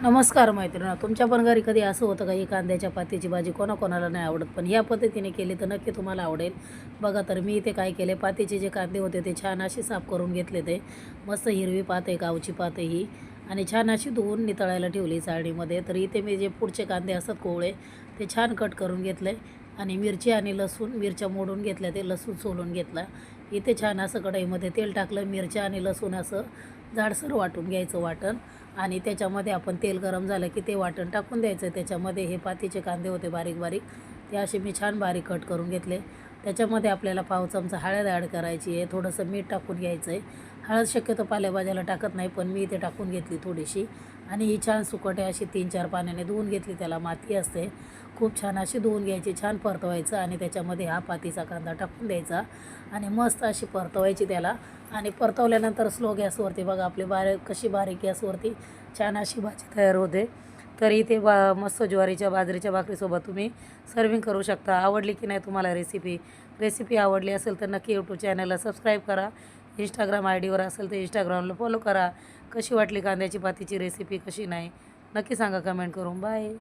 नमस्कार मैत्रिणी, तुमच्या पण घरी कधी असं होतं का, ही कांद्याच्या पातीची भाजी कोणाकोणाला नाही आवडत, पण ह्या पद्धतीने केली तर नक्की तुम्हाला आवडेल. बघा, तर मी इथे काय केले, पातीचे जे कांदे होते ते छान असे साफ करून घेतले. ते मस्त हिरवी पात आहे, गावची पात आहे ही, आणि छान अशी धुवून नितळायला ठेवली चाळणीमध्ये. तर इथे मी जे पुढचे कांदे असतात कोवळे, ते छान कट करून घेतले. आणि मिरची आणि लसूण, मिरच्या मोडून घेतल्या, ते लसूण सोलून घेतला. इथे छान असं कढईमध्ये तेल टाकलं, मिरच्या आणि लसूण असं जाडसर वाटून घ्यायचं वाटण. आणि त्याच्यामध्ये आपण तेल गरम झालं की ते वाटण टाकून द्यायचं. त्याच्यामध्ये हे पातीचे कांदे होते बारीक बारीक, ते असे मी छान बारीक कट करून घेतले. त्याच्यामध्ये आपल्याला पाव चमचा हळद ॲड करायची आहे, थोडंसं मीठ टाकून घ्यायचं आहे. हळद शक्यतो पालेभाज्याला टाकत नाही, पण मी इथे टाकून घेतली थोडीशी. आणि ही छान सुकट आहे अशी 3-4 पाण्याने धुवून घेतली, त्याला माती असते. खूप छान अशी धुवून घ्यायची, छान परतवायचं आणि त्याच्यामध्ये हा पातीचा कांदा टाकून द्यायचा आणि मस्त अशी परतवायची त्याला. आणि परतवल्यानंतर स्लो गॅसवरती, बघा आपली कशी बारीक गॅसवरती छान अशी भाजी तयार होते. तर इथे मस्त ज्वारीच्या बाजरीच्या भाकरीसोबत तुम्ही सर्विंग करू शकता. आवडली की नाही तुम्हाला रेसिपी आवडली असेल तर नक्की यूट्यूब चॅनलला सबस्क्राईब करा. इंस्टाग्राम आयडीवर असेल तर इंस्टाग्रामला फॉलो करा. कशी वाटली कांद्याची पातीची रेसिपी, कशी नाही, नक्की सांगा कमेंट करून. बाय.